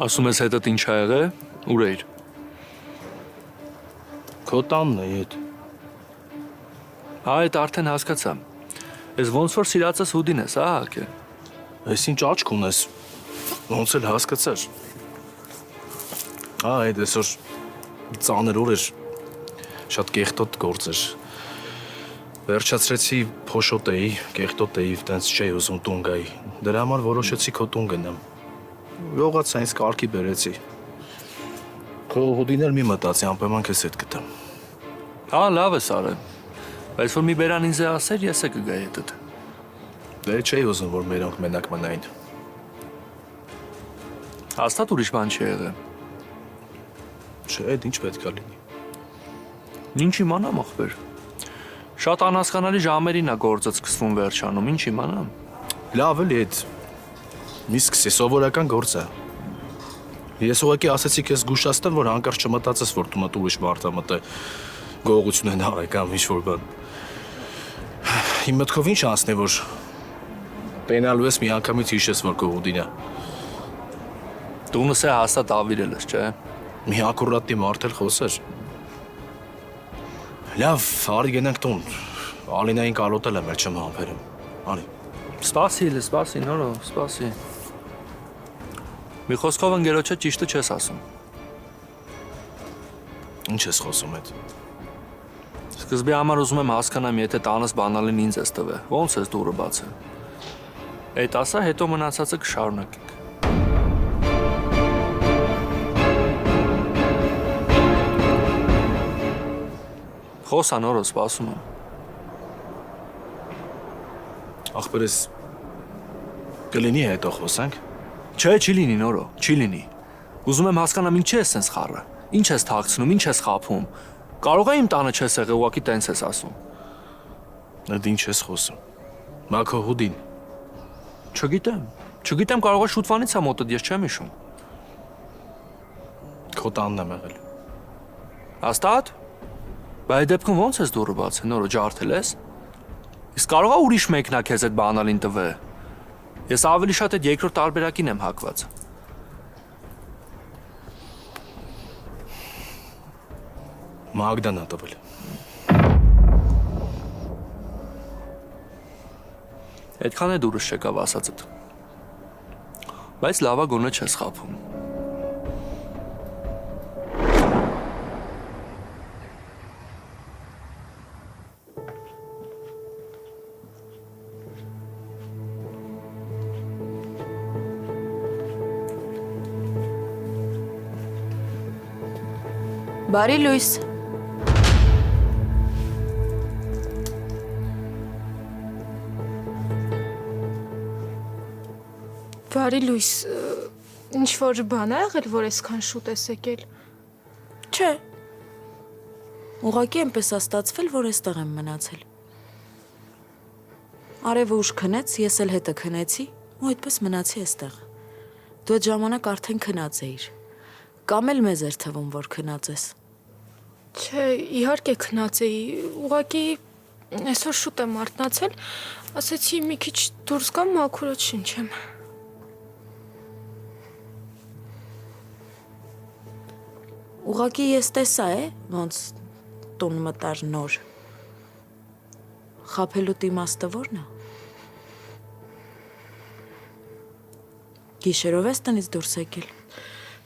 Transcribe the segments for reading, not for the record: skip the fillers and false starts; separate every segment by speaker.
Speaker 1: Ասում ես հետդ ինչ ա եղել, ուր էիր։
Speaker 2: Քո տանն է ետ։
Speaker 1: Այդ արդեն հասկացա։ Ես ոնց որ սիրածս հուդին ես, ահա։
Speaker 2: Ես ինչ աչք ունես, ոնց էլ հասկացար։ Այդ այսօր ծանր օր էր, շատ կեղտոտ գործ էր։ Վերջացրեցի փոշոտ էի, կեղտոտ էի, տենց չէի ուզում տուն գայի։ Դրա համար որոշեցի քո տուն գնամ։ Յողացա ինձ կարգի բերեցի։ Քո հուդին էլ մի մտածի, անպայման քեզ հետ գտամ։
Speaker 1: Հա, լավ ես արել։ Բայց որ մի բերան ինձ է ասել, ես է կգայի հետդ։
Speaker 2: Դե չէի ուզում, որ մերոնք մենակ մնային։
Speaker 1: Հաստատ ուրիշ բան չի եղել։
Speaker 2: Չէ, այդ ինչ պետք է լինի։
Speaker 1: Ինչ իմանամ, ախպեր։ Շատ անհասկանալի ժամերին է գործը սկսվում վերջանում, ինչ իմանամ։
Speaker 2: Լավ էլի այդ։ Մի սկսի, սովորական գործ է։ Ես ուղղակի ասեցի քեզ զգուշացնել, որ հանկարծ չմտածես, որ դու ուրիշ մարդ ա մտե գողություն են արել կամ ինչ-որ բան։ Իմ մտքով ինչ անցնի, որ տենալու ես մի անգամից հիշես, որ քո հուդին է։
Speaker 1: Տունս է հաստատ ավիրել ես, չէ՞։
Speaker 2: Մի ակուրատի մարդ էլ խոսեր։ Լավ, արի գնանք տուն։ Ալինային կարոտել եմ, էլ չեմ համբերում։ Արի։
Speaker 1: Սպասի, նորո, սպասի։ Մի խոսքով ընկերոջը ճիշտը չես ասում։
Speaker 2: Ինչ ես խոսում այդ։
Speaker 1: Սկզբի համար ուզում եմ հասկանամ, եթե տանս բանալին ինձ ես տվել, ոնց ես դուրը բացել։ Այդ ասա, հետո մնացածը կշարունակենք։ Խոսա նորը, սպասում եմ։
Speaker 2: Ախպերս կլինի հետո խոսանք։
Speaker 1: Չէ, չի լինի նորո, չի լինի։ Ուզում եմ հասկանամ ինչ ես սենց խառը, ինչ ես թաքցնում, ինչ ես խաբում։ Կարող է իմ տանը չես եղել, ուղղակի տենց ես ասում։
Speaker 2: Այդ ինչ ես խոսում։ Մա քո հուդին։
Speaker 1: Չգիտեմ, կարող է շուտվանից է մոտդ, ես չեմ հիշում։
Speaker 2: Քո տանն եմ եղել։
Speaker 1: Հաստատ։ Բայց այդ դեպքում ոնց ես դուրը բացել, նորը ջարդել ես։ Իսկ կարող է ուրիշ մեկն է քեզ այդ բանալին տվել։ Ես ավելի շատ այդ երկրորդ տարբերակին եմ հակված։
Speaker 2: Մագդան ա տվել։
Speaker 1: Այդքան է դուրս չեկավ ասածդ։ Բայց լավա գոնե չես խաբում։
Speaker 3: Բարի լույս։
Speaker 4: Բարի լույս, ինչ-որ բան ա եղել, որ այսքան շուտ ես եկել։
Speaker 3: Չէ։ Ուղղակի այնպես ա ստացվել, որ այստեղ եմ մնացել։ Արևը ուշ քնեց, ես էլ հետը քնեցի, ու այդպես մնացի այստեղ։ Դու այդ ժամանակ արդեն քնած էիր։ Կամ էլ մեզ էր թվում, որ քնած ես։
Speaker 4: Չէ, իհարկե քնած էի, ուղղակի այսօր շուտ եմ արթնացել, ասեցի մի քիչ դուրս գամ մաքուրը չնչեմ։
Speaker 3: Ուղղակի ես տեսա է, ոնց տուն մտար նոր։ Խաբելուտ իմաստը ո՞րն է։ Գիշերով ես տնից դուրս եկել։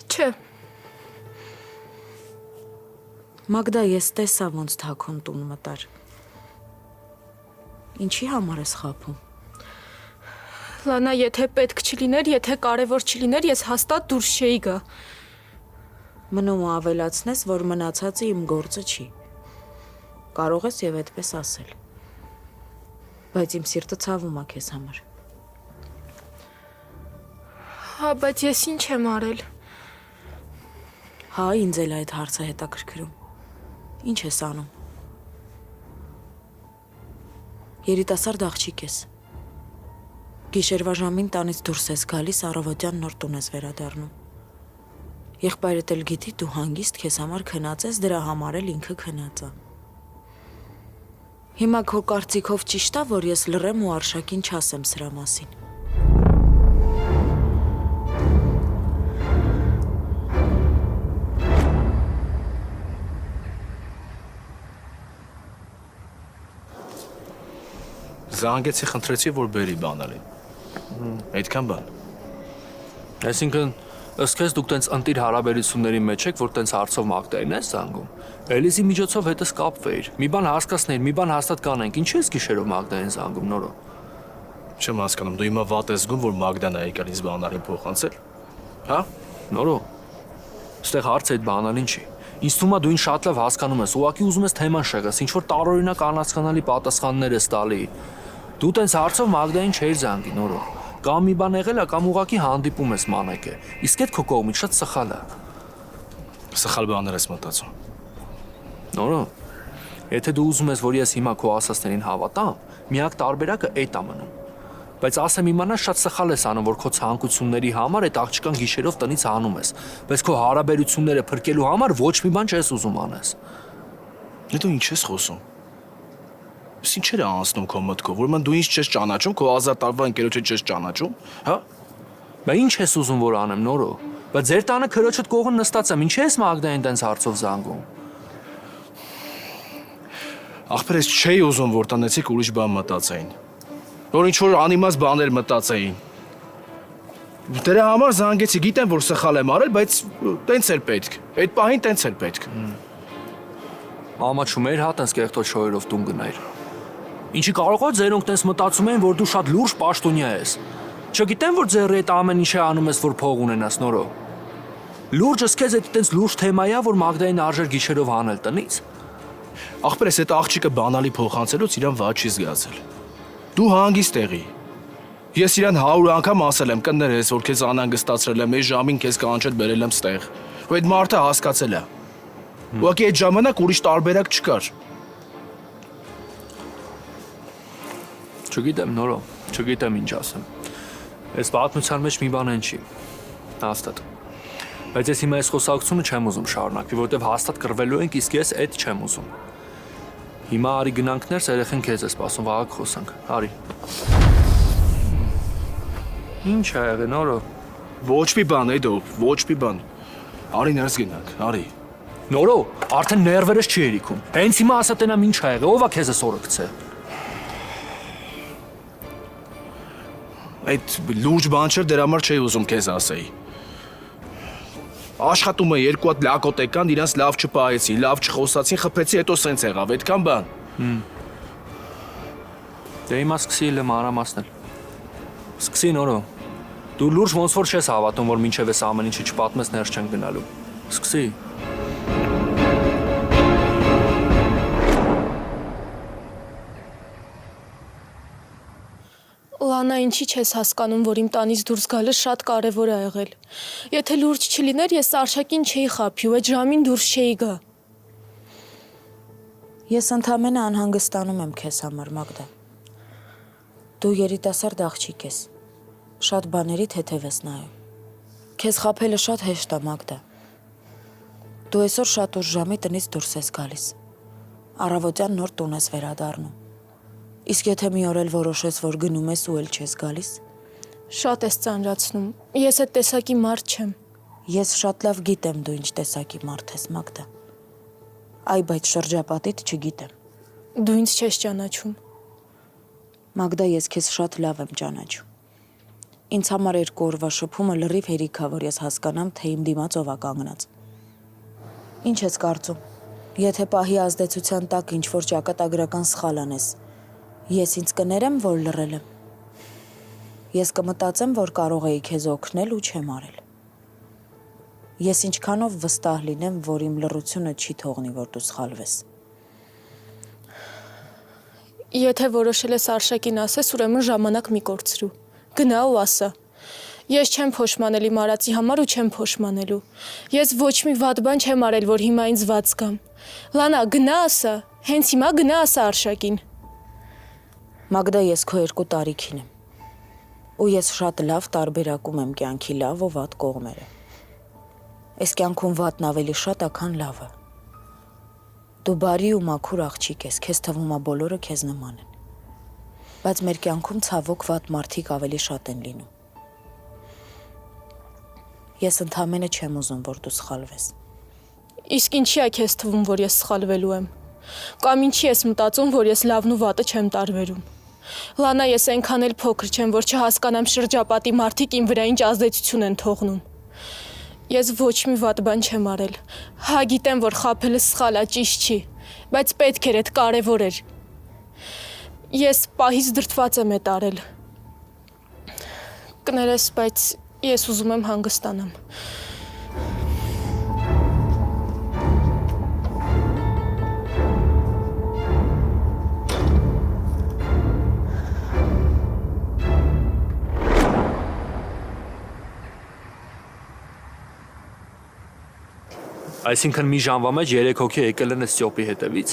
Speaker 4: Չէ,
Speaker 3: Մագդա, ես տեսա ոնց թաքուն տուն մտար։ Ինչի համար ես խաբում։
Speaker 4: Լանա, եթե պետք չլիներ, եթե կարևոր չլիներ, ես հաստատ դուրս չէի գա։
Speaker 3: Մնում ու ավելացնես, որ մնացածը իմ գործը չի։ Կարող ես եւ այդպես ասել։ Բայց իմ սիրտը ցավում է քեզ համար։
Speaker 4: Հա, բայց ես ինչ եմ արել։
Speaker 3: Հա, ինձ էլ այդ հարցը հետաքրքրում։ Ինչ ես անում։ Երիտասարդ աղջիկ ես։ Գիշերվա ժամին տանից դուրս ես գալիս, առավոտյան նոր տուն ես վերադառնում։ Եղբայրդ էլ գիտի դու հանգիստ քեզ համար քնած ես, դրա համար էլ ինքը քնած է։ Հիմա քո կարծիքով ճիշտ է, որ ես լռեմ ու Արշակին չասեմ սրա մասին։
Speaker 2: Զանգեցի, խնդրեցի, որ բերի բանալին։ Այդքան բան։
Speaker 1: Այսինքն, ըստ քեզ դուք տենց ընտիր հարաբերությունների մեջ եք, որ տենց հարցով Մագդային ես զանգում։ Էլիզի միջոցով հետս կապվեիր։ Մի բան հասկացնեիր, մի բան հաստատ կանենք։ Ինչի՞ ես գիշերով Մագդային զանգում նորո։
Speaker 2: Չեմ հասկանում, դու հիմա վատ ես զգում, որ Մագդան է եկել ինձ բանալին փոխանցել։ Հա։
Speaker 1: Նորո։ Ստեղ հարցը այդ բանալին չի։ Ինձ թվում է դու ինձ շատ լավ հասկանում ես, ուղղակի ուզում ես թեման շեղես, ինչ որ տարօրինակ անհասկանալի պատասխաններ ես տալի։ Դու տենց հարցով Մագդային չէիր զանգի նորո։ Կամ մի բան եղել է, կամ ուղղակի հանդիպում ես մանեկը։ Իսկ այդ քո կողմից շատ սխալ է։
Speaker 2: Սխալ բաներ ես մտածում։
Speaker 1: Նորո։ Եթե դու ուզում ես, որ ես հիմա քո ասածներին հավատամ, միակ տարբերակը այդ է մնում։ Բայց ասեմ իմանա շատ սխալ ես անում, որ քո ցանկությունների համար այդ աղջկան գիշերով տնից հանում ես, բայց քո հարաբերությունները փրկելու համար ոչ մի բան չես ուզում անես։
Speaker 2: Դու ինչ ես խոսում։ Ինչ էր անցնում քո մտքով, որ ման դու ինձ չես ճանաչում, քո ազատ տարվա ընկերոջը չես ճանաչում, հա։
Speaker 1: Բա ինչ ես ուզում որ անեմ նորո։ Բայց ձեր տանը քրոջդ կողն նստած եմ, ինչ ես Մագդային տենց հարցով զանգում։
Speaker 2: Ախպեր ես չէի ուզում, որ տնեցիք ուրիշ բան մտածեին։ Որ ինչ որ անիմաց բաներ մտածեին։ Դրա համար զանգեցի, գիտեմ որ սխալ եմ արել, բայց տենց էր պետք։ Այդ պահին տենց էր պետք։
Speaker 1: Ամաչում էր հա տենց կեղտոտ շոյերով տուն գնայր։ Ինչի կարող է ձերոնք տենց մտածում են, որ դու շատ լուրջ պաշտոնյա ես։ Չգիտեմ որ ձեր այդ ամեն ինչը անում ես, որ փող ունենաս նորո։ Լուրջս քեզ այդ տենց լուրջ թեմա է, որ Մագդային արժեր գիշերով հանել տնից։
Speaker 2: Ախպեր ես այդ աղջիկը բանալի փոխանցելուց իրան վատ չի զգացել։ Դու հանգիստ եղի։ Ես իրան 100 անգամ ասել եմ, կներես, որ քեզ անհանգստացրել եմ, այս ժամին քեզ կանչել բերել եմ ստեղ։ Ու այդ մարդը հասկացել է։ Ուղղակի այդ ժամանակ ուրիշ տարբերակ չկար։
Speaker 1: Չգիտեմ նորո, չգիտեմ ինչ ասեմ։ Այս պատմության մեջ մի բան են չի։ Հաստատ։ Բայց ես հիմա այս խոսակցությունը չեմ ուզում շարունակվի, որովհետև հաստատ կռվելու ենք, իսկ ես այդ չեմ ուզում։ Հիմա արի գնանք ներս, երեխեն քեզ է սպասում, վաղը խոսանք։ Արի։ Ինչ ա եղել նորո։
Speaker 2: Ոչ մի բան, Էդո, ոչ մի բան։ Արի ներս գնանք, արի։
Speaker 1: Նորո, արդեն ներվերս չի երիքում։ Հենց հիմա ասա տենամ ինչ ա եղել, ով ա քեզ է սորը գցել։
Speaker 2: Այդ լուրջ բան չէր, դրա համար չէի ուզում քեզ ասեի։ Աշխատում է երկու հատ լակոտ եկան, իրանց լավ չպահեցին, լավ չխոսացին, խփեցի, հետո սենց եղավ, այդքան բան։
Speaker 1: Դե հիմա սկսի էլ մանրամասնել։ Սկսի նորո։ Դու լուրջ ոնց որ չես հավատում, որ մինչև այս ամեն ինչը չպատմես ներս չեն գնալու։ Սկսի։
Speaker 4: Լանա, ինչի չես հասկանում, որ իմ տանից դուրս գալը շատ կարևոր է եղել։ Եթե լուրջ չլիներ, ես Արշակին չէի խաբի ու այդ ժամին դուրս չէի գա։
Speaker 3: Ես ընդամենը անհանգստանում եմ քեզ համար, Մագդա։ Դու երիտասարդ աղջիկ ես։ Շատ բաների թեթև ես նայում։ Քեզ խաբելը շատ հեշտ է, Մագդա։ Դու այսօր շատ ուշ ժամի տնից դուրս ես գալիս։ Առավոտյան նոր տուն ես վերադառնում։ Իսկ եթե մի օր էլ որոշես, որ գնում ես ու էլ չես գալիս։
Speaker 4: Շատ ես ծանրացնում։ Ես այդ տեսակի մարդ չեմ։
Speaker 3: Ես շատ լավ գիտեմ դու ինչ տեսակի մարդ ես, Մագդա։ Այ բայց շրջապատիդ չգիտեմ։
Speaker 4: Դու ինձ չես ճանաչում։
Speaker 3: Մագդա, ես քեզ շատ լավ եմ ճանաչում։ Ինձ համար երկու օրվա շփումը լրիվ հերիք է, որ ես հասկանամ, թե իմ դիմաց ով է կանգնած։ Ինչ ես կարծում։ Եթե պահի ազդեցության տակ ինչ-որ ճակատագրական սխալ անես, ես ինձ կներեմ, որ լռել եմ։ Ես կմտածեմ, որ կարող էի քեզ օգնել ու չեմ արել։ Ես ինչքանով վստահ լինեմ, որ իմ լռությունը չի թողնի, որ դու սխալվես։
Speaker 4: Եթե որոշել ես Արշակին ասես, ուրեմն ժամանակ մի կորցրու։ Գնա ու ասա։ Ես չեմ փոշմանել իմ արածի համար ու չեմ փոշմանելու։ Ես ոչ մի վատ բան չեմ արել, որ հիմա ինձ վատ զգամ։ Լանա, գնա ասա։ Հենց հիմա գնա ասա Արշակին։
Speaker 3: Մագդա, ես քո երկու տարիքին եմ։ Ու ես շատ լավ տարբերակում եմ կյանքի լավ ու վատ կողմերը։ Այս կյանքում վատն ավելի շատ է, քան լավը։ Դու բարի ու մաքուր աղջիկ ես, քեզ թվում է բոլորը քեզ նման են։ Բայց մեր կյանքում ցավոք վատ մարդիկ ավելի շատ են լինում։ Ես ընդամենը չեմ ուզում, որ դու սխալվես։
Speaker 4: Իսկ ինչի է քեզ թվում, որ ես սխալվելու եմ։ Կամ ինչի ես մտածում, որ ես լավն ու վատը չեմ տարբերում։ Լանա, ես այնքան էլ փոքր չեմ, որ չհասկանամ շրջապատի մարդիկ իմ վրա ինչ ազդեցություն են թողնում։ Ես ոչ մի վատ բան չեմ արել։ Հա, գիտեմ, որ խաբելը սխալ է, ճիշտ չի, բայց պետք էր, այդ կարևոր էր։ Ես պահից դրդված եմ այդ արել։ Կներես, բայց ես ուզում եմ հանգստանամ։
Speaker 1: Այսինքն մի ժամվա մեջ 3 հոգի եկել են Ստյոպի հետևից։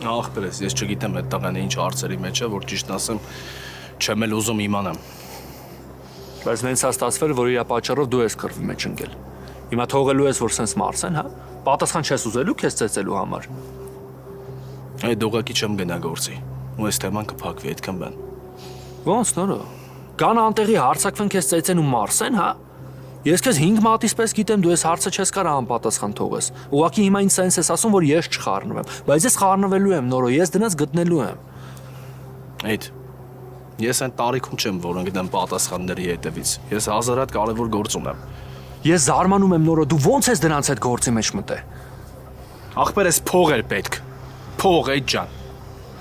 Speaker 2: Ախպերես, ես չգիտեմ այդ տղան ինչ հարցերի մեջ է, որ ճիշտ ասեմ, չեմ էլ ուզում իմանամ։
Speaker 1: Բայց նենց է ստացվել, որ իր պատճառով դու ես քրվի մեջ ընկել։ Հիմա թողելու ես, որ սենց մարսեն, հա։ Պատասխան չես ուզելու քեզ ծեծելու համար։
Speaker 2: Այդ դողակի չեմ գնա գործի։ Ու այս թեման կփակվի այդքան բան։
Speaker 1: Ոնց նորը։ Կան անտեղի հարցակվեն քեզ ծեծեն ու մարսեն, հա։ Ես քեզ 5 մատից պես գիտեմ, դու ես հարցը չես կարող անպատասխան թողես։ Ուղղակի հիմա ինձ սենց ես ասում, որ ես չխառնվեմ, բայց ես խառնվելու եմ, նորո, ես դրանց գտնելու եմ։
Speaker 2: Այդ ես այն տարիքում չեմ, որ ընկնեմ պատասխանների հետևից։ Ես հազարատ կարևոր գործ ունեմ։
Speaker 1: Ես զարմանում եմ, նորո, դու ոնց ես դրանց այդ գործի մեջ մտե։
Speaker 2: Ախպերես փող էր պետք։ Փող, այդ ջան։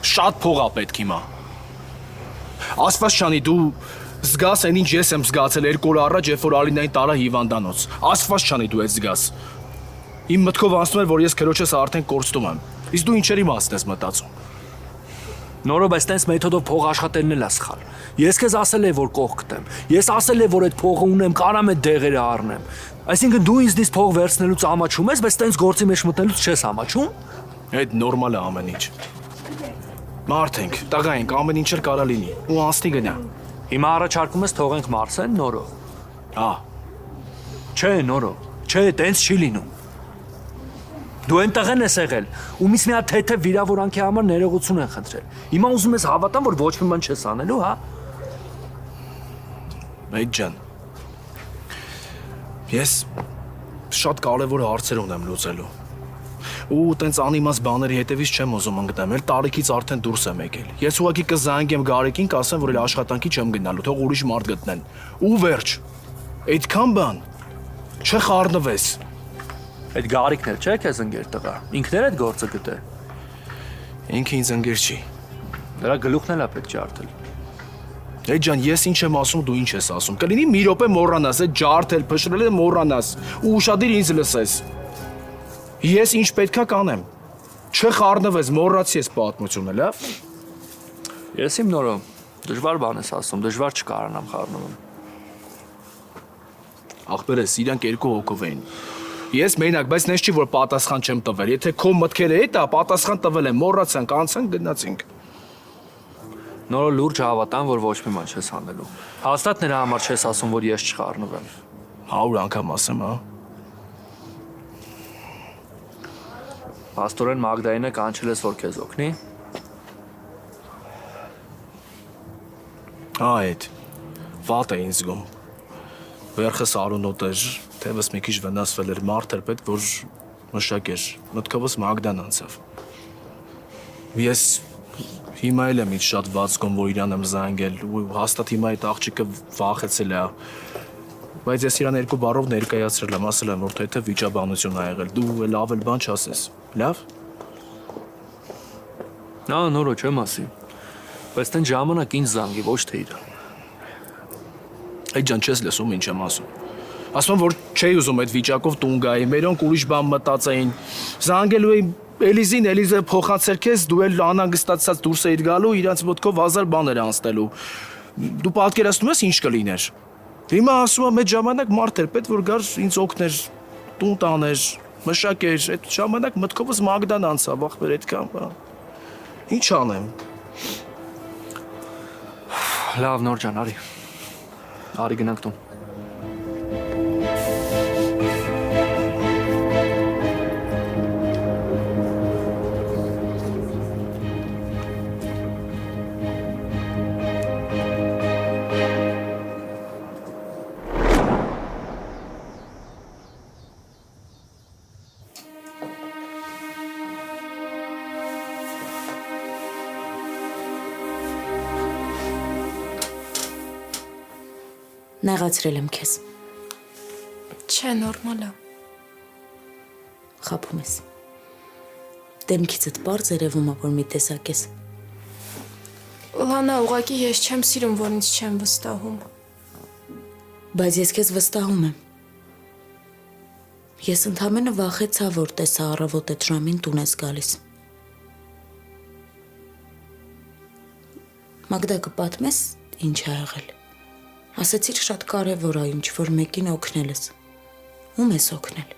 Speaker 2: Շատ փող է պետք հիմա։ Ասված չանի դու զգաս այն ինչ ես եմ զգացել 2 օր առաջ, երբ որ Ալինային տարա հիվանդանոց։ Ասված չանի դու այդ զգաս։ Իմ մտքով անցնում էր, որ ես քրոջս արդեն կորցնում եմ։ Իսկ դու ինչերի մասն ես մտածում։
Speaker 1: Նորո, բայց տենց մեթոդով փող աշխատելն էլ է սխալ։ Ես քեզ ասել եմ, որ կողք գտեմ։ Ես ասել եմ, որ այդ փողը ունեմ, կարամ այդ դեղերը առնեմ։ Այսինքն դու ինձնից փող վերցնելուց ամաչում ես, բայց տենց գործի մեջ մտնելուց չես ամաչում։
Speaker 2: Այդ նորմալ է ամեն ինչ։ Մարդ ենք, տղա ենք, ամեն ինչ էլ կարա լինի։ Ու անցնի գնա։
Speaker 1: Հիմա առաջարկում ես թողենք մարսեն, նորո։
Speaker 2: Հա։
Speaker 1: Չէ, նորո։ Չէ, տենց չի լինում։ Դու այնտեղ ես եղել, ու մի հատ թեթև վիրավորանքի համար ներողություն են խնդրել։ Հիմա ուզում ես հավատամ, որ ոչ մի բան չես անելու, հա։
Speaker 2: Այդ ջան։ Ես շատ կարևոր հարցեր ունեմ լուծելու։ Ու տենց անիմաց բաների հետևից չեմ ուզում ընկնեմ, էլ տարիքից արդեն դուրս եմ եկել։ Ես ուղղակի կզանգեմ Գարիկին, կասեմ, որ էլ աշխատանքի չեմ գնալու, թող ուրիշ մարդ գտնեն։ Ու վերջ։ Այդքան բան։ Չխառնվես։
Speaker 1: Այդ Գարիկն էլ չէ քեզ ընկեր տղա։ Ինքն էլ այդ գործը գտե։
Speaker 2: Ինքը ինձ ընկեր չի։
Speaker 1: Դրա գլուխն էլ է պետք ջարդել։
Speaker 2: Այդ ջան, ես ինչ եմ ասում, դու ինչ ես ասում։ Կլինի մի րոպե մոռանաս, այդ ջարդել, փշրել մոռանաս ու ուշադիր ինձ լսես։ Ես ինչ պետքա կանեմ։ Չխառնվես, մոռացի ես պատմությունը, լավ։
Speaker 1: Ես իմ նորո դժվար բան ես ասում, դժվար չկարանամ խառնվում։
Speaker 2: Ախպերես, իրանք 2 հոգով էին։ Ես մենակ, բայց նես չի որ պատասխան չեմ տվել։ Եթե քո մտքերը հետ է, պատասխան տվել եմ, մոռացանք, անցանք, գնացինք։
Speaker 1: Նորո լուրջ հավատամ, որ ոչ մի բան չես անելու։ Հաստատ նրա համար չես ասում, որ ես չխառնվեմ։
Speaker 2: 100 անգամ ասեմ, հա։
Speaker 1: Պաստորեն Մագդայինը կանչել ես, որ քեզ օգնի։
Speaker 2: Այդ վատ է ինձ զգում։ Վերխս արունոտ էր, թևս մի քիչ վնասվել էր, մարդ էր պետք, որ մշակ էր, մտքովս Մագդան անցավ։ Ես հիմա էլ եմ ինձ շատ վատ զգում, որ իրան եմ զանգել, ու հաստատ հիմա այդ աղջիկը վախեցել է, բայց ես իրան 2 բառով ներկայացրել եմ, ասել եմ, որ թե վիճաբանություն ա եղել, դու էլ ավել բան չասես, լավ։
Speaker 1: Նա նորո չեմ ասի, բայց տեն ժամանակ ինձ զանգի, ոչ թե իրան։
Speaker 2: Այդ ջան չես լսում ինչ եմ ասում։ Ասում եմ, որ չէի ուզում այդ վիճակով տուն գայի, մերոնք ուրիշ բան մտածեին։ Զանգելու էի Էլիզին, Էլիզը փոխանցեր քեզ, դու էլ անհանգստացած դուրս էիր գալու, իրանց մտքով 1000 բաներ անցնելու։ Դու պատկերացնում ես ինչ կլիներ։ Հիմա ասում եմ այդ ժամանակ մարդ էր պետք որ գար ինձ օգներ, տուն տաներ, մշակեր, այդ ժամանակ մտքովս Մագդան անցավ, ախպեր այդքան բան։ Ինչ անեմ։
Speaker 1: Լավ, նոր ջան, արի։ Արի գնանք տուն։
Speaker 3: Նեղացրել եմ քեզ։
Speaker 4: Չէ, նորմալ է։
Speaker 3: Խաբում ես։ Դեմքիցդ պարզ երևում է, որ մի տեսակ ես։
Speaker 4: Լանա, ուղղակի ես չեմ սիրում, որ ինձ չեմ վստահում։
Speaker 3: Բայց ես քեզ վստահում եմ։ Ես ընդամենը վախեցա, որ տեսա առավոտ այդ ժամին տուն ես գալիս։ Մագդա, կպատմես ինչ ա եղել։ Ասացիր շատ կարևոր է ինչ, որ մեկին օգնել ես։ Ում ես օգնել։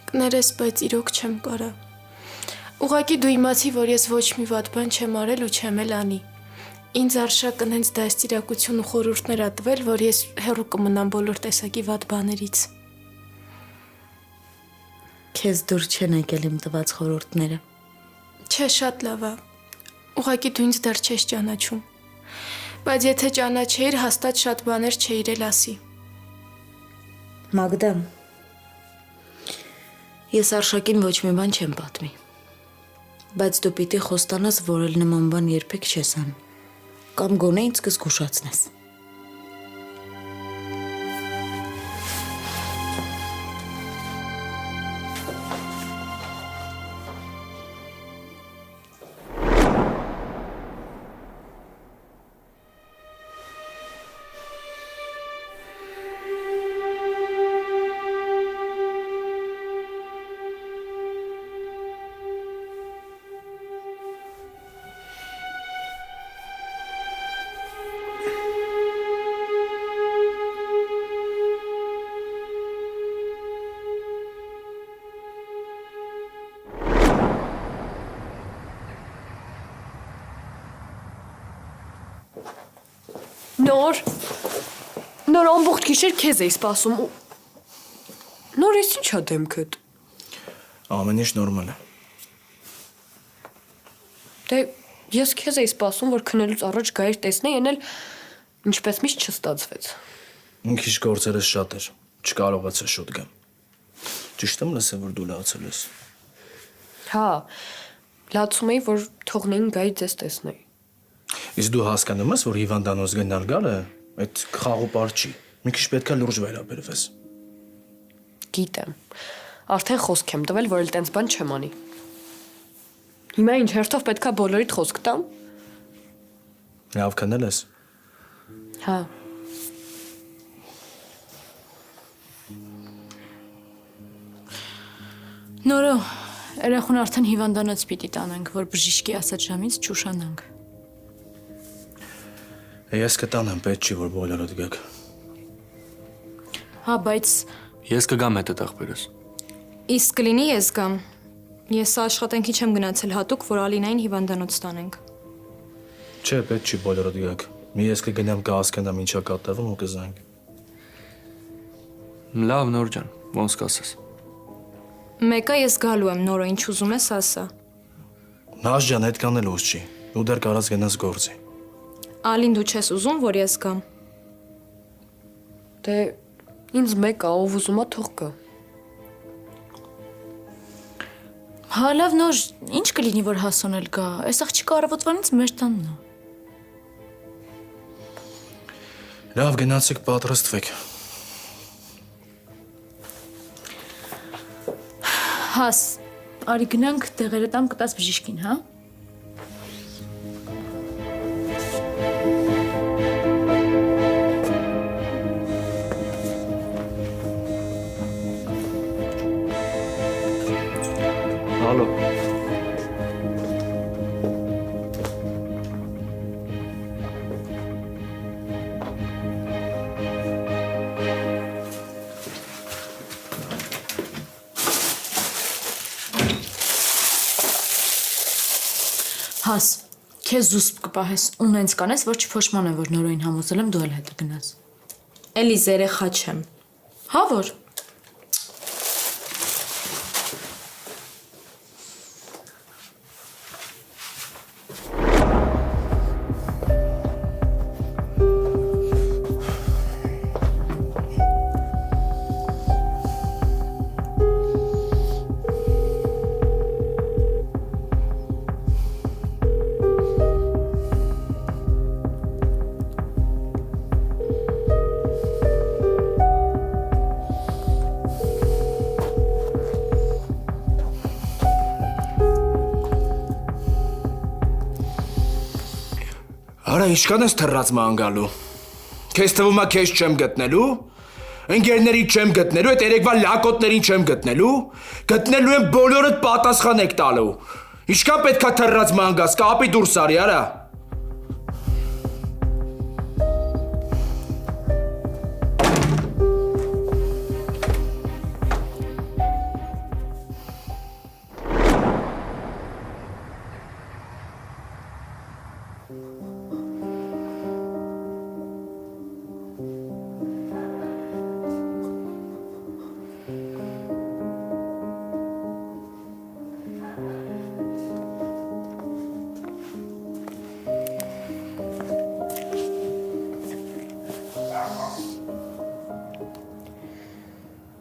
Speaker 4: Կներես, բայց իրոք չեմ կարա։ Ուղղակի դու իմացի, որ ես ոչ մի վատ բան չեմ արել ու չեմ էլ անի։ Ինձ արշակն հենց դաստիարակություն ու խորհուրդներ ա տվել, որ ես հեռու կմնամ բոլոր տեսակի վատ բաներից։
Speaker 3: Քեզ դուր չեն եկել իմ տված խորհուրդները։
Speaker 4: Չէ, շատ լավ է։ Ուղղակի դու ինձ դեռ չես ճանաչում։ Բայց եթե ճանաչեիր, հաստատ շատ բաներ չէիր էլ ասի։
Speaker 3: Մագդա, ես Արշակին ոչ մի բան չեմ պատմի։ Բայց դու պիտի խոստանաս, որ էլ նման բան երբեք չես անի։ Կամ գոնե ինձ կզգուշացնես։
Speaker 5: Նոր ամբողջ գիշեր քեզ էի սպասում ու նոր ես ինչա դեմքդ։
Speaker 2: Ամեն ինչ նորմալ է։
Speaker 5: Դե ես քեզ էի սպասում, որ քնելուց առաջ գայր տեսնեի, ենել ինչպես միշտ չստացվեց։
Speaker 2: Մի քիչ գործերս շատ էր, չկարողացա շուտ գամ։ Ճիշտ եմ լսել, որ դու լացել ես։
Speaker 5: Հա, լացում էի, որ թողնեին գայի ձեզ տեսնեի։
Speaker 2: Իսկ դու հասկանում ես, որ հիվանդանոց գնալ գալը այդ խաղոպար չի։ Մի քիչ պետք է լուրջ վերաբերվես։
Speaker 5: Գիտեմ։ Արդեն խոսք եմ տվել, որ էլ տենց բան չեմ անի։ Հիմա ինչ հերթով պետքա բոլորիդ խոսք տամ։
Speaker 2: Լավ քնել ես։
Speaker 5: Հա։
Speaker 6: Նորո, երախուն արդեն հիվանդանոց պիտի տանենք, որ բժիշկի ասած ժամից չուշանանք։
Speaker 2: Ես կտանեմ, պետք չի, որ բոլորդ գաք։
Speaker 6: Հա, բայց
Speaker 1: Ես կգամ հետդ աղբերս։
Speaker 6: իսկ կլինի ես գամ։ Ես աշխատանքի չեմ գնացել հատուկ, որ Ալինային հիվանդանոց տանենք։
Speaker 2: Չէ, պետք չի բոլորդ գաք։ Մի ես կգնամ կհասկանամ ինչա կատարվում ու կզանգ։
Speaker 1: Լավ, Նոր ջան, ոնց կասես։
Speaker 6: Մեկը ես գալու եմ, Նորո, ինչ ուզում ես ասա։
Speaker 2: Նաշ ջան, այդքան էլ ուզ չի։ Դու դեռ կարաս գնաս գործի։
Speaker 6: Ալին, դու չես ուզում, որ ես գամ։
Speaker 5: Դե ինձ մեկը ով ուզում է թող գա։
Speaker 6: Հա, լավ, Նոր, ինչ կլինի, որ Հասոն էլ գա։ Այս աղջիկը առավոտվանից մեր տանն է։
Speaker 2: Լավ, գնացեք պատրաստվեք։
Speaker 6: Հաս, արի գնանք տեղերը տամ կտաս բժիշկին, հա։
Speaker 1: Ալո։
Speaker 6: Հաս, քեզ զուսպ կպահես, ունենց կանես, որ չփոշմանեմ, որ Նորոյին համոզել եմ դու էլ հետը գնաս։
Speaker 4: Էլի երեխա չեմ։
Speaker 6: Հա, որ։
Speaker 2: Արա ինչքան ես թռած ման գալու։ Քեզ թվում է քեզ չեմ գտնելու։ Ընկերների չեմ գտնելու, այդ երեկվա լակոտներին չեմ գտնելու։ Գտնելու եմ բոլորդ պատասխան եք տալու։ Ինչքան պետքա թռած ման գաս, կապի դուրս արի, արա։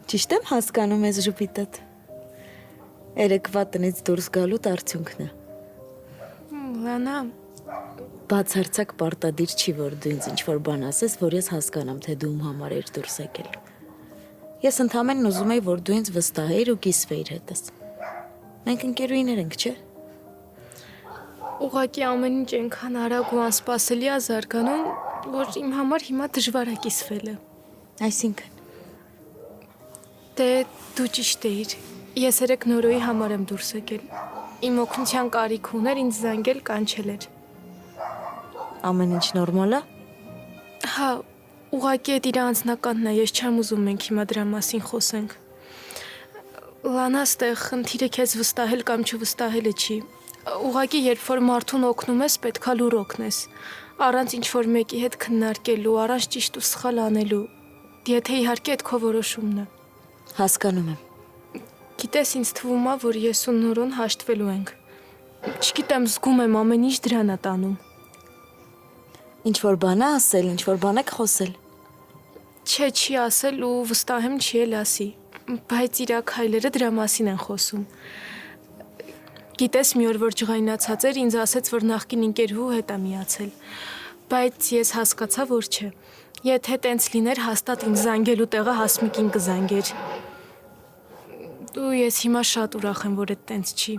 Speaker 3: Ճիշտ եմ հասկանում ես ժպիտդ։ Երեկվա տնից դուրս գալուտ արդյունքն է։
Speaker 4: Լանա,
Speaker 3: Բացարձակ պարտադիր չի, որ դու ինձ ինչ-որ բան ասես, որ ես հասկանամ, թե դու ում համար ես դուրս եկել։ Ես ընդհանրեն ուզում եի, որ դու ինձ վստահեիր ու կիսվեիր հետս։ Մենք ընկերուհիներ ենք, չէ՞։
Speaker 4: ուղղակի ամեն ինչ այնքան արագ ու անսպասելի է զարգանում, որ իմ համար հիմա դժվար է կիսվելը։
Speaker 3: Այսինքն,
Speaker 4: Դե դու ճիշտ էիր։ Ես երեք Նորոյի համար եմ դուրս եկել։ Իմ օգնության կարիք ուներ, ինձ զանգել, կանչել էր։
Speaker 3: ամեն ինչ նորմալ է։
Speaker 4: Հա, ուղղակի այդ իր անձնականն է, ես չեմ ուզում մենք հիմա դրա մասին խոսենք։ Լանա, ստեղ խնդիրը քեզ վստահել կամ չվստահելը չի։ Ուղղակի երբ որ մարդուն օգնում ես, պետքա լուր օգնես։ Առանց ինչ-որ մեկի հետ քննարկելու, առանց ճիշտ ու սխալ անելու։ Եթե իհարկե այդ քո որոշումն է։
Speaker 3: Հասկանում եմ։
Speaker 4: Գիտես, ինձ թվում է, որ ես ու Նորոն հաշտվելու ենք։ Չգիտեմ, զգում եմ ամեն ինչ դրան է տանում։
Speaker 3: Ինչ-որ բան է ասել, ինչ-որ բան եք խոսել։
Speaker 4: Չէ, չի ասել ու վստահ եմ չի էլ ասի, բայց իր քայլերը դրա մասին են խոսում։ Գիտես, մի օր որ ջղայնացած էր, ինձ ասեց, որ նախկին ընկերուհու հետ է միացել, բայց ես հասկացա, որ չէ։ Եթե տենց լիներ, հաստատ ինձ զանգելու տեղը Հասմիկին կզանգեր։ Ու ես հիմա շատ ուրախ եմ, որ այդ տենց չի։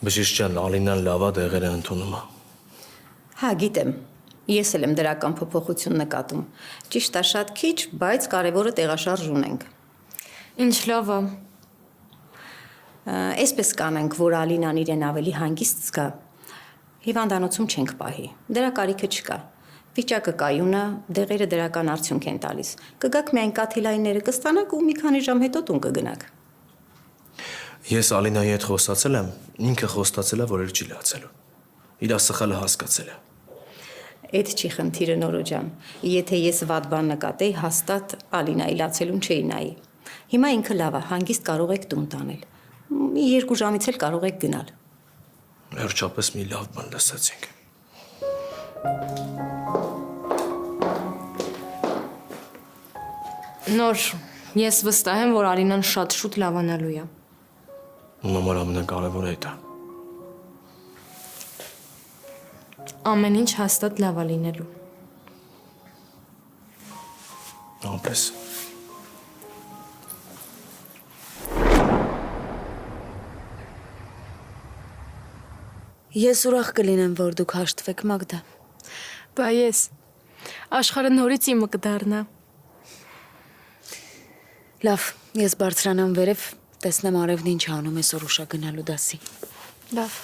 Speaker 2: Բժիշկ ջան, Ալինան լավա դեղերը ընդունում է։
Speaker 7: Հա, գիտեմ։ Ես էլ եմ դրական փոփոխություն նկատում։ Ճիշտ է, շատ քիչ, բայց կարևորը տեղաշարժ ունենք։
Speaker 4: Ինչ լավ է։
Speaker 7: Այսպես կանենք, որ Ալինան իրեն ավելի հանգիստ զգա։ Հիվանդանոցում չենք պահի։ Դրա կարիքը չկա։ Վիճակը կայուն է, դեղերը դրական արդյունք են տալիս։ Կգաք միայն կաթիլայինները կստանաք ու մի քանի ժամ հետո տուն կգնաք։
Speaker 2: Ես Ալինայի հետ խոսացել եմ, ինքը խոստացել է, որ էլ չի լացելու։ Իր սխալը հասկացել է։
Speaker 7: Այդ չի խնդիրը, Նորո ջան։ Եթե ես վատ բան նկատեի, հաստատ Ալինայի լացելուն չէի նայի։ Հիմա ինքը լավ է, հանգիստ կարող եք տուն տանել։ 2 ժամից էլ կարող եք գնալ։
Speaker 2: Վերջապես մի լավ բան լսեցինք։
Speaker 5: Նոր, ես վստահ եմ, որ Արինան շատ շուտ լավանալու է։
Speaker 2: Մամար ամենակարևորը այդ է։
Speaker 5: Ամեն ինչ հաստատ լավ է լինելու։
Speaker 2: Անպես։
Speaker 3: Ես ուրախ կլինեմ, որ դուք հաշտվեք, Մագդա։
Speaker 4: Բա ես աշխարհը նորից իմը կդառնա։
Speaker 3: Լավ, ես բարձրանամ վերև, տեսնեմ արևն ինչ անում է Սորուշա գնալու դասի։
Speaker 4: Լավ։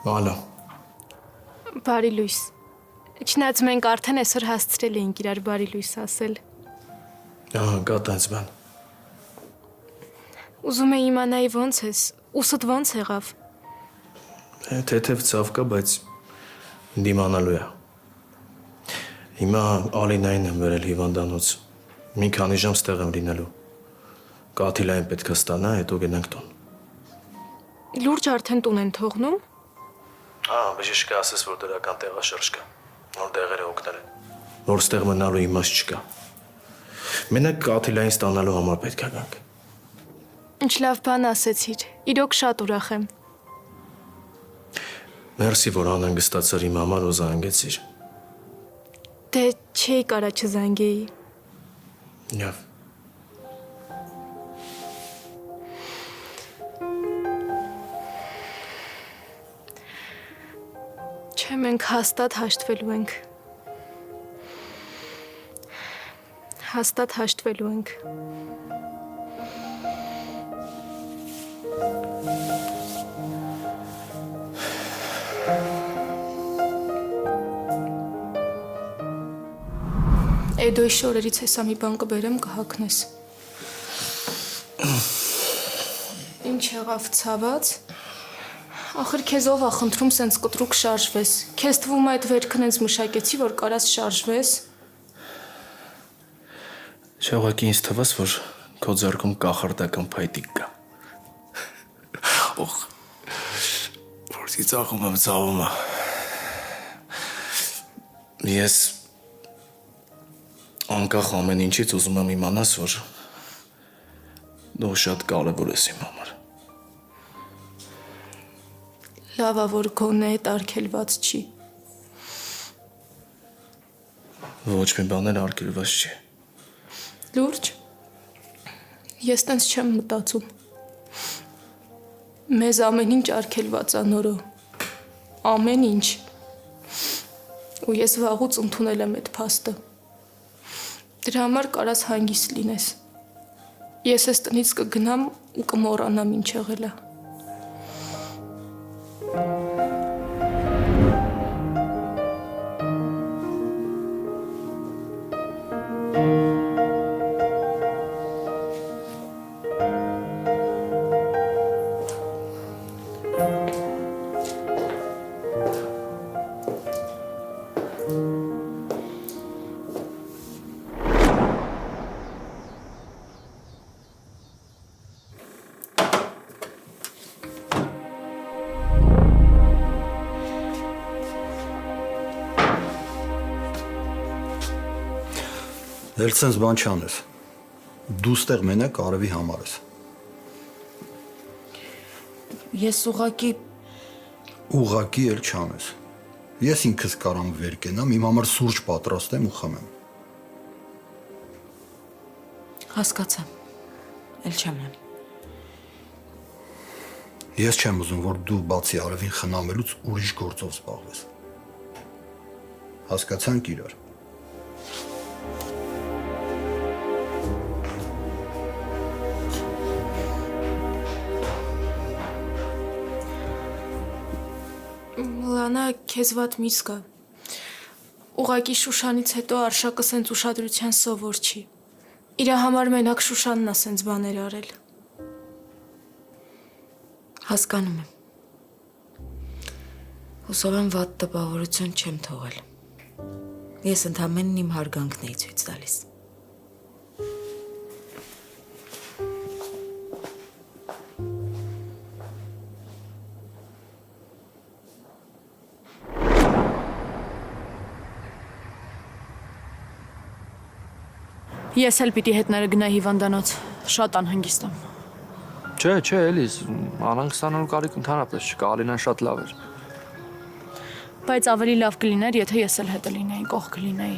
Speaker 2: Ալո։
Speaker 4: Բարի լույս։ Չնայած մենք արդեն այսօր հասցրել էինք իրար բարի լույս ասել։
Speaker 2: Ահա, կա տենց բան։
Speaker 4: Ուզում եի իմանայի ոնց ես, ուսդ ոնց եղավ։
Speaker 2: Թեթև ցավ կա, բայց դիմանալու է։ Հիմա Ալինային եմ վերել հիվանդանոց։ Մի քանի ժամ ստեղ եմ լինելու։ Կաթիլային պետք է ստանա, հետո գնանք տուն։
Speaker 4: Լուրջ արդեն տուն են թողնում։
Speaker 2: Բժիշկը ասես, որ դրական տեղաշարժ կա։ Նոր դեղերը օգնել են։ Որ ստեղ մնալու իմաստ չկա։ Մենակ կաթիլային ստանալու համար պետք է գանք։
Speaker 4: Ինչ լավ բան ասեցիր։ Իրոք շատ ուրախ եմ։
Speaker 2: Մերսի, որ անհանգստացար իմ համար ու զանգեցիր։
Speaker 4: Դե չէի կարա չզանգեի։
Speaker 2: Լավ։
Speaker 4: Չէ, մենք հաստատ հաշտվելու ենք։ Հաստատ հաշտվելու ենք։ Էդոյի շորերից հեսա մի բան կբերեմ կհակնես։ Ինչ եղավ ցաված։ Ախր քեզ ով ա խնդրում սենց կտրուկ շարժվես։ Քեզ թվում այդ վերքն ինձ մշակեցի, որ կարաս շարժվես։
Speaker 2: Շողակի ինձ թվաց, որ քո ձեռքում կախարդական փայտիկ կա։ Օխ, որ ծիծաղում եմ ցավում։ Ես անկախ ամեն ինչից ուզում եմ իմանաս, որ դու շատ կարևոր ես իմ համար։
Speaker 4: Լավա որ գոնե այդ արգելված չի։
Speaker 2: Ոչ մի բան էլ արգելված չի։
Speaker 4: Լուրջ։ Ես տենց չեմ մտածում։ Մեզ ամեն ինչ արգելված ա նորո։ Ամեն ինչ։ Ու ես վաղուց ընդունել եմ այդ փաստը։ Դրա համար կարաս հանգիստ լինես։ Ես այս տնից կգնամ ու կմոռանամ ինչ եղել ա։
Speaker 8: Էլ սենց բան չանես։ Դու ստեղ մենակ արևի համար ես։
Speaker 3: Ես
Speaker 8: Ուղակի էլ չանես։ Ես ինքս կարամ վեր կենամ, իմ համար սուրճ պատրաստեմ ու խմեմ։
Speaker 3: հասկացա։ Էլ չեմ ան։
Speaker 8: Ես չեմ ուզում, որ դու բացի արևին խնամելուց ուրիշ գործով զբաղվես։ Հասկացանք իրար։
Speaker 4: Լանա, քեզ վատ մի զգա։ Ուղակի Շուշանից հետո Արշակը սենց ուշադրության սովոր չի։ Իրա համար մենակ Շուշանն ա սենց բաներ արել։
Speaker 3: Հասկանում եմ։ Հուսով եմ վատ տպավորություն չեմ թողել։ Ես ընդամենն իմ հարգանքն էի ցույց տալիս։
Speaker 6: Ես էլ պիտի հետները գնա հիվանդանոց, շատ անհանգիստ եմ։
Speaker 1: Չէ, Էլիս, անհանգստանալու կարիք ընդհանրապես չկա, Ալինան շատ լավ էր։
Speaker 6: Բայց ավելի լավ կլիներ, եթե ես էլ հետը լինեի, կողքը լինեի։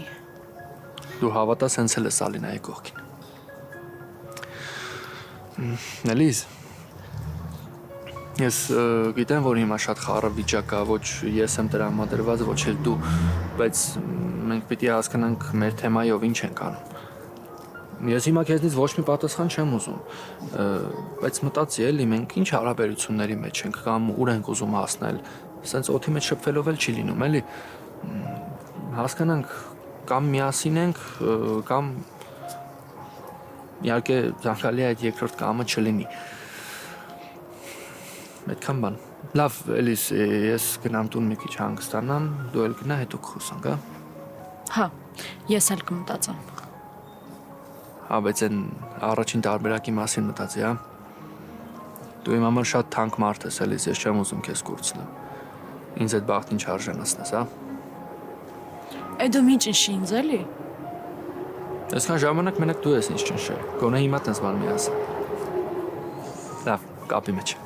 Speaker 1: Դու հավատաս հենց էլ ես Ալինայի կողքին։ Էլիս, ես գիտեմ, որ հիմա շատ խառը վիճակ կա, ոչ ես եմ տրամադրված, ոչ էլ դու, բայց մենք պիտի հասկանանք մեր թեմայով ինչ ենք անում։ Ես հիմա քեզնից ոչ մի պատասխան չեմ ուզում, բայց մտածի էլի մենք ինչ հարաբերությունների մեջ ենք կամ ուր ենք ուզում հասնել, սենց օդի մեջ շփվելով էլ չի լինում, էլի հասկանանք կամ միասին ենք, կամ իհարկե ցանկալի է այդ երկրորդ կամը չլինի։ Այդքան բան։ Լավ, Էլիս, ես գնամ տուն մի քիչ հանգստանամ, դու էլ գնա, հետո կխոսանք, հա։
Speaker 6: Հա, ես էլ կմտածեմ։
Speaker 1: բայց այն առաջին տարբերակի մասին մտածի, հա։ Դու իմ համար շատ թանկ մարդ ես, էլիս, ես չեմ ուզում քեզ կուրցնեմ։ Ինձ այդ բախտին չարժանացնես, հա։
Speaker 6: Դու մի ճնշի ինձ էլի։
Speaker 1: Այսքան ժամանակ մենակ դու ես ինձ ճնշել։ Գոնե հիմա տես բան մի ասա։ Լավ, կապի մեջ։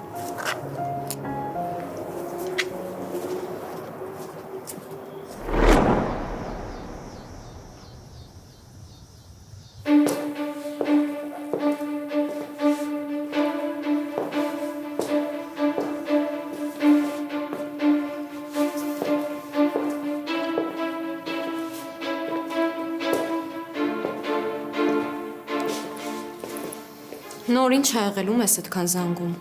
Speaker 7: Նոր ինչ ա եղել, ում ես այդքան զանգում։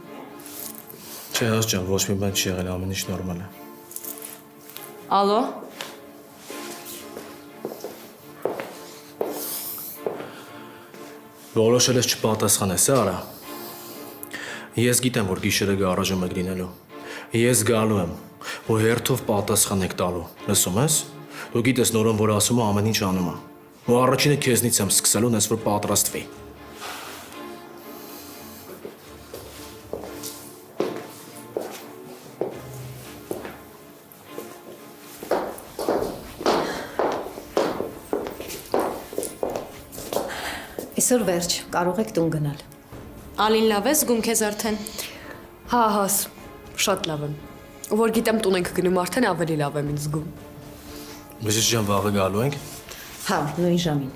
Speaker 2: Չէ, հաս ջան, ոչ մի բան չի եղել, ամեն ինչ նորմալ է։
Speaker 7: Ալո։
Speaker 2: Որոշել ես չպատասխանես, Արա։ Ես գիտեմ, որ գիշերը գարաժը մեկ լինելու։ Ես գալու եմ, որ հերթով պատասխան եք տալու։ Լսում ես։ Դու գիտես նորոն, որ ասում է ամեն ինչ անում է։ Ու առաջինը քեզնից եմ սկսելու, նես որ պատրաստվի։
Speaker 7: Այսօր վերջ, կարող եք տուն գնալ։ Ալին լավ է զգում քեզ արդեն։
Speaker 5: Հա, հաս, շատ լավ եմ։ Որ գիտեմ տուն ենք գնում արդեն ավելի լավ եմ ինձ զգում։
Speaker 2: Բժիշկ ջան, վաղը գալու ենք։
Speaker 7: Հա, նույն ժամին։